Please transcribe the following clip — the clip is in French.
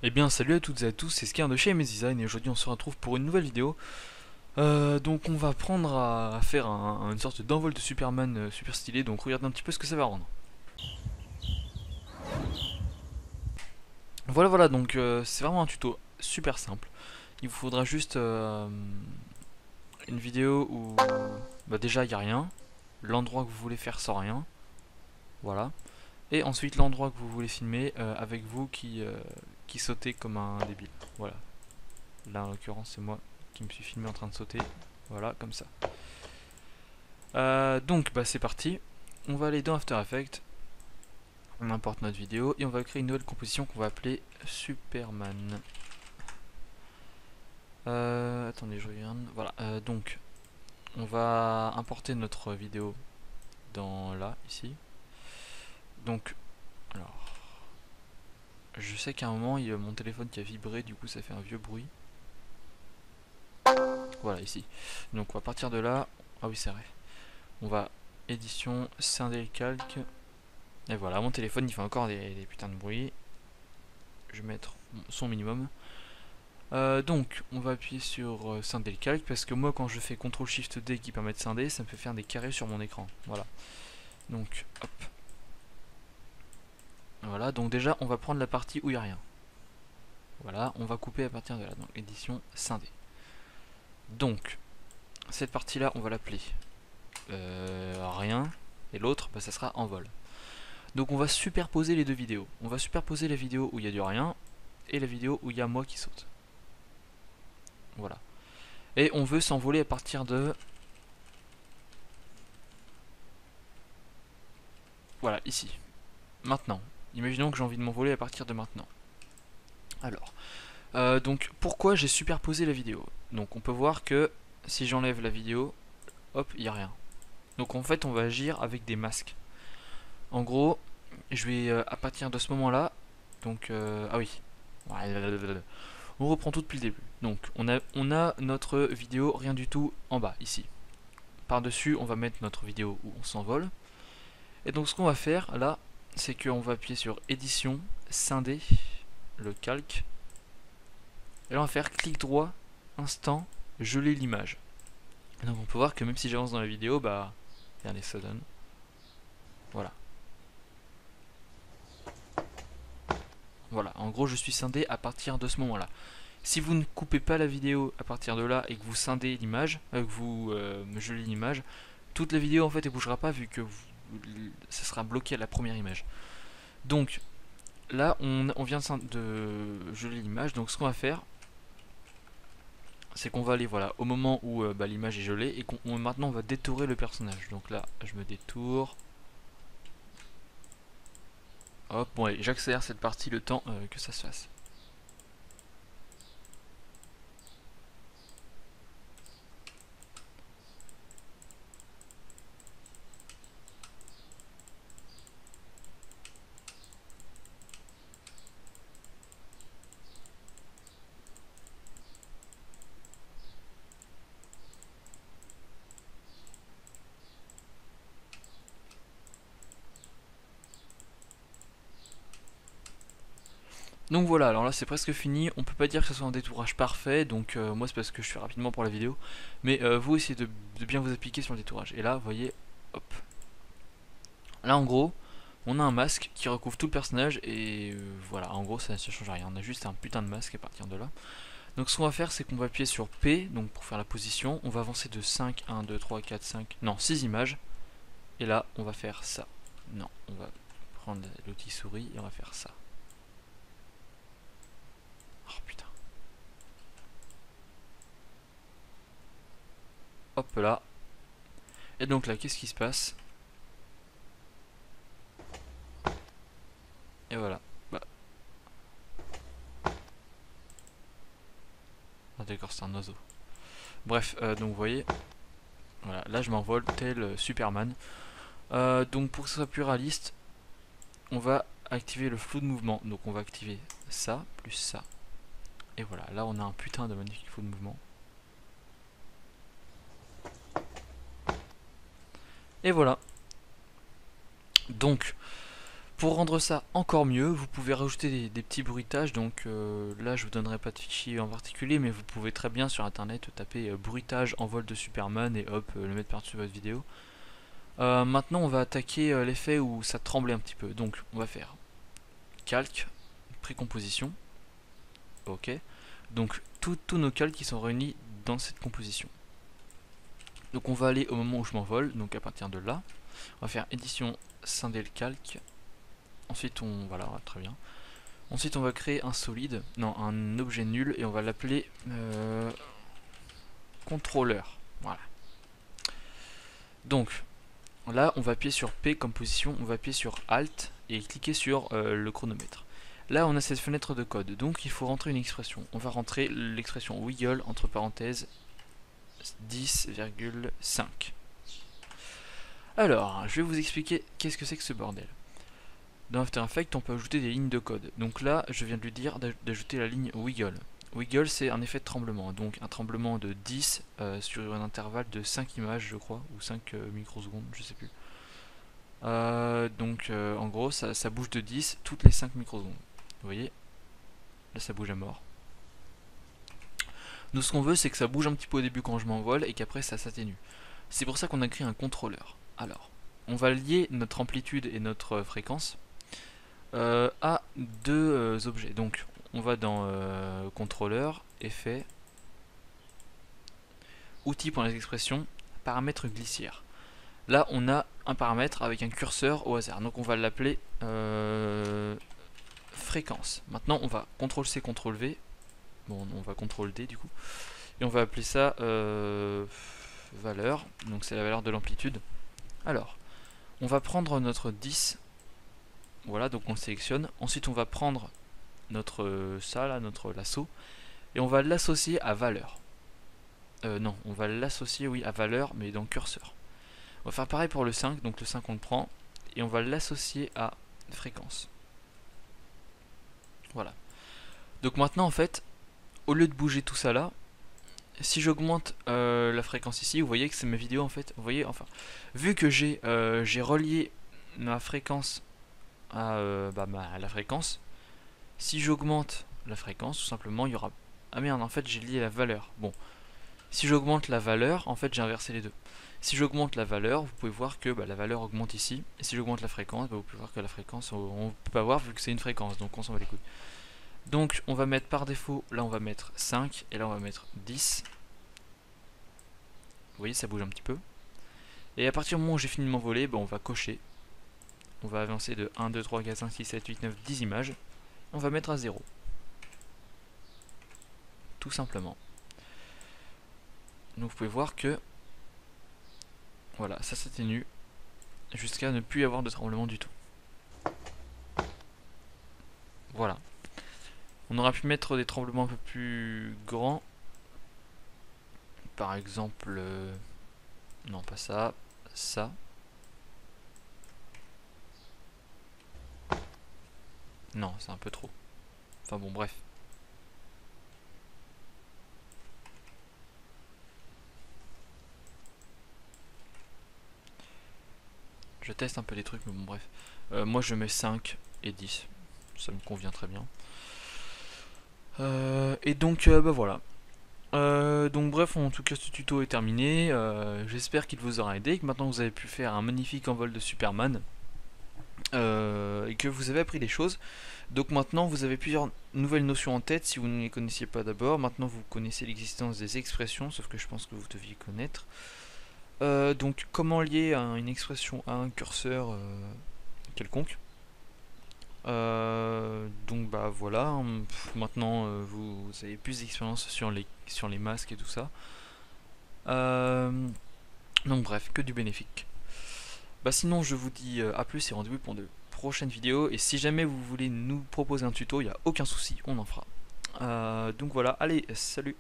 Eh bien salut à toutes et à tous, c'est Skar de chez MS Design et aujourd'hui on se retrouve pour une nouvelle vidéo. Donc on va prendre à faire une sorte d'envol de Superman super stylé, donc regardez un petit peu ce que ça va rendre. Voilà, donc c'est vraiment un tuto super simple. Il vous faudra juste une vidéo où déjà il n'y a rien, l'endroit que vous voulez faire sans rien, voilà. Et ensuite l'endroit que vous voulez filmer avec vous qui sautez comme un débile, voilà. Là en l'occurrence c'est moi qui me suis filmé en train de sauter, voilà comme ça. Donc c'est parti, on va aller dans After Effects, on importe notre vidéo et on va créer une nouvelle composition qu'on va appeler Superman. Attendez, je regarde. Voilà, donc on va importer notre vidéo dans là, ici. Donc, alors, je sais qu'à un moment il y a mon téléphone qui a vibré, du coup ça fait un vieux bruit. Voilà, ici. Donc on va partir de là. Ah oui, c'est vrai. On va édition, scinder le calque. Et voilà, mon téléphone il fait encore des putains de bruit. Je vais mettre son minimum. Donc, on va appuyer sur scinder le calque parce que moi, quand je fais CTRL SHIFT D qui permet de scinder, ça me fait faire des carrés sur mon écran. Voilà. Donc, hop. Voilà. Donc déjà, on va prendre la partie où il n'y a rien. Voilà. On va couper à partir de là. Donc, édition scinder. Donc, cette partie-là, on va l'appeler rien. Et l'autre, ça sera en vol. Donc, on va superposer les deux vidéos. On va superposer la vidéo où il y a du rien et la vidéo où il y a moi qui saute. Voilà. Et on veut s'envoler à partir de... Voilà, ici. Maintenant. Imaginons que j'ai envie de m'envoler à partir de maintenant. Alors, donc pourquoi j'ai superposé la vidéo? Donc on peut voir que si j'enlève la vidéo, hop, il n'y a rien. Donc en fait on va agir avec des masques. En gros, je vais à partir de ce moment-là, donc ah oui, on reprend tout depuis le début. Donc on a notre vidéo rien du tout en bas ici. Par-dessus on va mettre notre vidéo où on s'envole. Et donc ce qu'on va faire là, c'est qu'on va appuyer sur édition, scinder, le calque. Et là on va faire clic droit, instant, geler l'image. Donc on peut voir que même si j'avance dans la vidéo, regardez, ça donne. Voilà. Voilà, en gros je suis scindé à partir de ce moment-là. Si vous ne coupez pas la vidéo à partir de là et que vous scindez l'image, que vous gelez l'image, toute la vidéo en fait elle bougera pas vu que ça sera bloqué à la première image. Donc là on vient de geler l'image, donc ce qu'on va faire, c'est qu'on va aller voilà au moment où l'image est gelée et qu'on maintenant on va détourer le personnage. Donc là je me détourne. Hop, bon allez, j'accélère cette partie le temps que ça se fasse. Donc voilà, alors là c'est presque fini, on peut pas dire que ce soit un détourage parfait, donc moi c'est parce que je fais rapidement pour la vidéo, mais vous essayez de bien vous appliquer sur le détourage. Et là, vous voyez, hop. Là en gros, on a un masque qui recouvre tout le personnage et voilà, en gros ça ne change rien, on a juste un putain de masque à partir de là. Donc ce qu'on va faire c'est qu'on va appuyer sur P, donc pour faire la position, on va avancer de 5, 1, 2, 3, 4, 5, non 6 images, et là on va faire ça. Non, on va prendre l'outil souris et on va faire ça. Oh putain. Hop là. Et donc là, qu'est-ce qui se passe? Et voilà. Bah. Ah d'accord, c'est un oiseau. Bref, donc vous voyez, voilà, là je m'envole tel Superman. Donc pour que ce soit plus réaliste, on va activer le flou de mouvement. Donc on va activer ça, plus ça. Et voilà, là on a un putain de magnifique flou de mouvement. Et voilà. Donc, Pour rendre ça encore mieux, vous pouvez rajouter des petits bruitages. Donc là, je vous donnerai pas de fichier en particulier, mais vous pouvez très bien sur internet taper bruitage en vol de Superman et hop, le mettre par-dessus votre vidéo. Maintenant, on va attaquer l'effet où ça tremblait un petit peu. Donc, on va faire calque, précomposition. Ok. Donc, tous nos calques qui sont réunis dans cette composition. Donc, on va aller au moment où je m'envole. Donc, à partir de là, on va faire édition scinder le calque. Ensuite, voilà, très bien. Ensuite, on va créer un solide, non, un objet nul, et on va l'appeler contrôleur. Voilà. Donc, là, on va appuyer sur P comme position, on va appuyer sur Alt et cliquer sur le chronomètre. Là, on a cette fenêtre de code, donc il faut rentrer une expression. On va rentrer l'expression wiggle entre parenthèses 10,5. Alors, je vais vous expliquer qu'est-ce que c'est que ce bordel. Dans After Effects, on peut ajouter des lignes de code. Donc là, je viens de lui dire d'ajouter la ligne wiggle. Wiggle, c'est un effet de tremblement. Donc un tremblement de 10 sur un intervalle de 5 images, je crois, ou 5 microsecondes, je sais plus. En gros, ça bouge de 10 toutes les 5 microsecondes. Vous voyez? Là, ça bouge à mort. Nous, ce qu'on veut, c'est que ça bouge un petit peu au début quand je m'envole et qu'après, ça s'atténue. C'est pour ça qu'on a créé un contrôleur. Alors, on va lier notre amplitude et notre fréquence à deux objets. Donc on va dans contrôleur, effet, outils pour les expressions, paramètres glissière. Là on a un paramètre avec un curseur au hasard, donc on va l'appeler fréquence. Maintenant on va CTRL-C, CTRL-V, bon on va CTRL-D du coup, et on va appeler ça valeur, donc c'est la valeur de l'amplitude. Alors on va prendre notre 10. Voilà, donc on le sélectionne. Ensuite, on va prendre notre notre lasso, et on va l'associer à valeur. Non, on va l'associer, oui, à valeur, mais dans curseur. On va faire pareil pour le 5, donc le 5 on le prend, et on va l'associer à fréquence. Voilà. Donc maintenant, en fait, au lieu de bouger tout ça là, si j'augmente la fréquence ici, vous voyez que c'est ma vidéo en fait. Vous voyez, enfin, vu que j'ai relié ma fréquence à la fréquence, si j'augmente la fréquence, tout simplement, il y aura... Ah merde, en fait, j'ai lié la valeur. Bon, si j'augmente la valeur, en fait, j'ai inversé les deux. Si j'augmente la valeur, vous pouvez voir que la valeur augmente ici. Et si j'augmente la fréquence, vous pouvez voir que la fréquence, on ne peut pas voir vu que c'est une fréquence, donc on s'en va les couilles. Donc, on va mettre par défaut, là on va mettre 5, et là on va mettre 10. Vous voyez, ça bouge un petit peu. Et à partir du moment où j'ai fini de m'envoler, on va cocher. On va avancer de 1, 2, 3, 4, 5, 6, 7, 8, 9, 10 images. On va mettre à 0. Tout simplement. Donc vous pouvez voir que voilà, ça s'atténue jusqu'à ne plus y avoir de tremblement du tout. Voilà. On aurait pu mettre des tremblements un peu plus grands. Par exemple... non, pas ça. Ça. Non, c'est un peu trop. Enfin bon, bref. Je teste un peu les trucs, mais bon, bref. Moi, je mets 5 et 10. Ça me convient très bien. Et donc, voilà. Donc bref, en tout cas ce tuto est terminé, j'espère qu'il vous aura aidé, que maintenant vous avez pu faire un magnifique envol de Superman, et que vous avez appris des choses. Donc maintenant vous avez plusieurs nouvelles notions en tête si vous ne les connaissiez pas d'abord. Maintenant vous connaissez l'existence des expressions, sauf que je pense que vous deviez connaître. Donc comment lier une expression à un curseur quelconque. Donc voilà, maintenant vous avez plus d'expérience sur les masques et tout ça. Donc bref, que du bénéfique. Sinon je vous dis à plus et rendez-vous pour de prochaines vidéos. Et si jamais vous voulez nous proposer un tuto, il n'y a aucun souci, on en fera. Donc voilà, allez, salut.